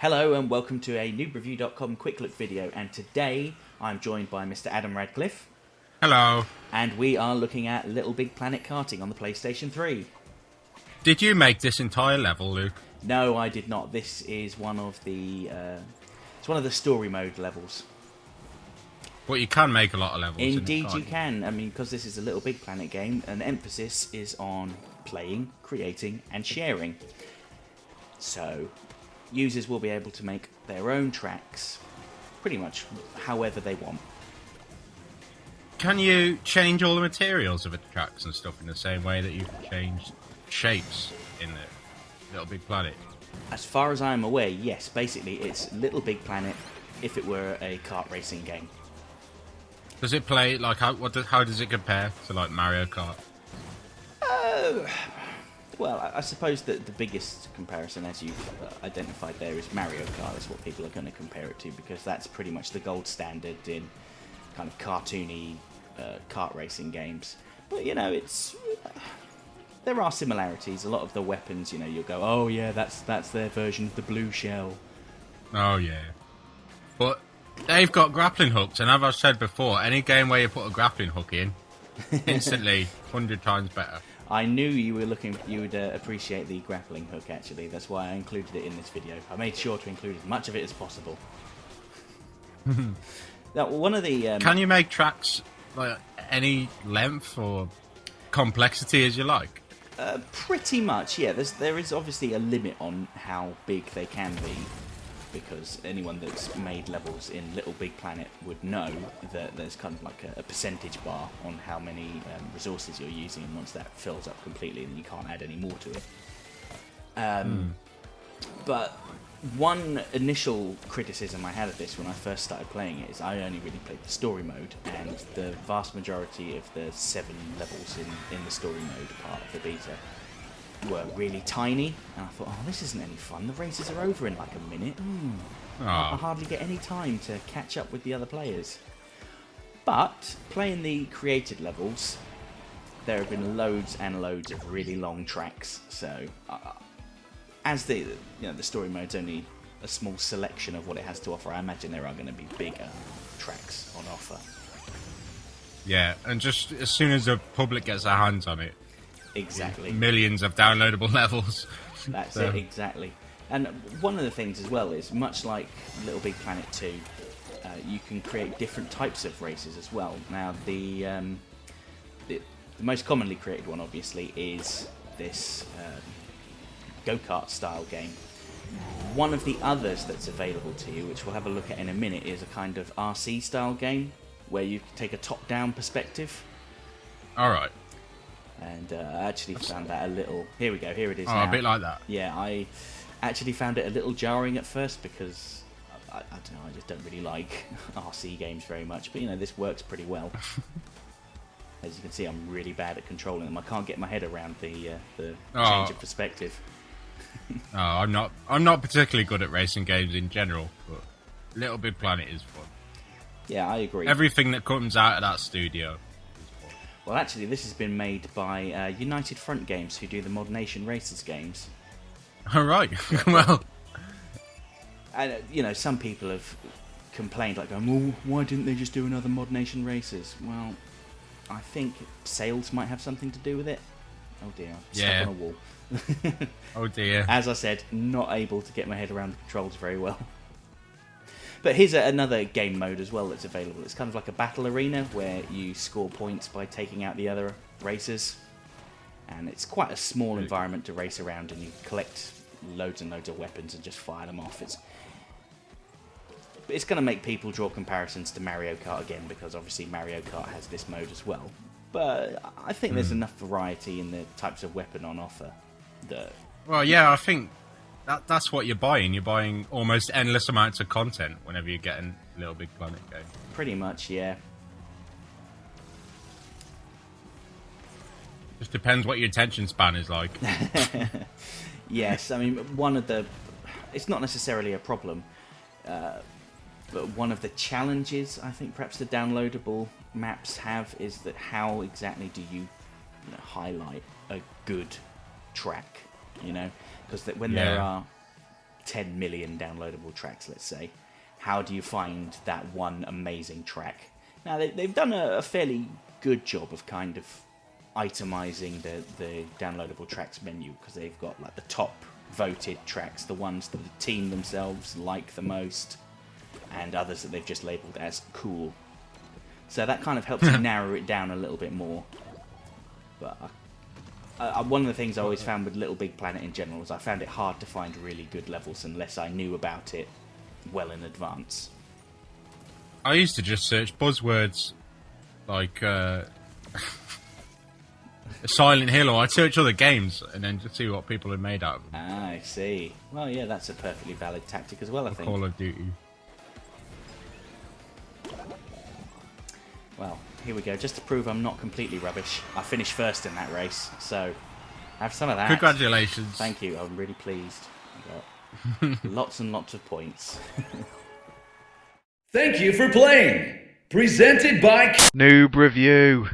Hello and welcome to a noobreview.com quick look video, and today I'm joined by Mr. Adam Radcliffe. Hello. And we are looking at LittleBigPlanet Karting on the PlayStation 3. Did you make this entire level, Luke? No, I did not. This is one of the story mode levels. But you can make a lot of levels. Indeed you can. I mean, because this is a LittleBigPlanet game, an emphasis is on playing, creating and sharing. So users will be able to make their own tracks pretty much however they want. Can you change all the materials of the tracks and stuff in the same way that you can change shapes in the LittleBigPlanet? As far as I'm aware, yes. Basically, it's LittleBigPlanet if it were a kart racing game. Does it play like how does it compare to like Mario Kart? Well, I suppose that the biggest comparison, as you've identified there, is Mario Kart. That's what people are going to compare it to, because that's pretty much the gold standard in kind of cartoony kart racing games. But, you know, there are similarities. A lot of the weapons, you know, you'll go, oh yeah, that's their version of the blue shell. Oh yeah. But they've got grappling hooks, and as I've said before, any game where you put a grappling hook in, instantly 100 times better. I knew you would appreciate the grappling hook, actually. That's why I included it in this video. I made sure to include as much of it as possible. Now, one of the... Can you make tracks like any length or complexity as you like? Pretty much, yeah. There is obviously a limit on how big they can be, because anyone that's made levels in LittleBigPlanet would know that there's kind of like a percentage bar on how many resources you're using, and once that fills up completely, then you can't add any more to it. But one initial criticism I had of this when I first started playing it is I only really played the story mode, and the vast majority of the 7 levels in the story mode part of the beta were really tiny, and I thought, oh, this isn't any fun. The races are over in like a minute. I hardly get any time to catch up with the other players. But playing the created levels, there have been loads and loads of really long tracks. So as the story mode's only a small selection of what it has to offer, I imagine there are going to be bigger tracks on offer. Yeah, and just as soon as the public gets their hands on it, exactly, millions of downloadable levels. That's it, exactly. And one of the things as well is, much like LittleBigPlanet 2, you can create different types of races as well. Now, the most commonly created one, obviously, is this go-kart style game. One of the others that's available to you, which we'll have a look at in a minute, is a kind of RC style game where you take a top-down perspective. All right. And I actually found that a little... Here we go, here it is now. now. A bit like that. Yeah, I actually found it a little jarring at first, because I don't know, I just don't really like RC games very much. But, you know, this works pretty well. As you can see, I'm really bad at controlling them. I can't get my head around the change of perspective. I'm not particularly good at racing games in general, but LittleBigPlanet is fun. Yeah, I agree. Everything that comes out of that studio. Well, actually, this has been made by United Front Games, who do the Mod Nation Racers games. All right. Well, and you know, some people have complained, like, going, "Well, why didn't they just do another Mod Nation Racers?" Well, I think sales might have something to do with it. Oh dear, I'm stuck on a wall. Oh dear. As I said, not able to get my head around the controls very well. But here's another game mode as well that's available. It's kind of like a battle arena where you score points by taking out the other racers. And it's quite a small environment to race around, and you collect loads and loads of weapons and just fire them off. It's going to make people draw comparisons to Mario Kart again, because obviously Mario Kart has this mode as well. But I think there's enough variety in the types of weapon on offer that... Well, yeah, I think that's what you're buying. You're buying almost endless amounts of content whenever you get a LittleBigPlanet game. Pretty much, yeah. Just depends what your attention span is like. Yes, I mean, it's not necessarily a problem, but one of the challenges I think perhaps the downloadable maps have is that how exactly do you highlight a good track, because when there are 10 million downloadable tracks, let's say. How do you find that one amazing track? Now, they've done a fairly good job of kind of itemizing the downloadable tracks menu, because they've got like the top voted tracks, the ones that the team themselves like the most, and others that they've just labeled as cool. So that kind of helps you narrow it down a little bit more. But one of the things I always found with LittleBigPlanet in general is I found it hard to find really good levels unless I knew about it well in advance. I used to just search buzzwords like Silent Hill, or I'd search other games and then just see what people had made out of them. Ah, I see. Well, yeah, that's a perfectly valid tactic as well, I think. Call of Duty. Well, here we go. Just to prove I'm not completely rubbish, I finished first in that race, so have some of that. Congratulations. Thank you. I'm really pleased. I got lots and lots of points. Thank you for playing. Presented by Noob Review.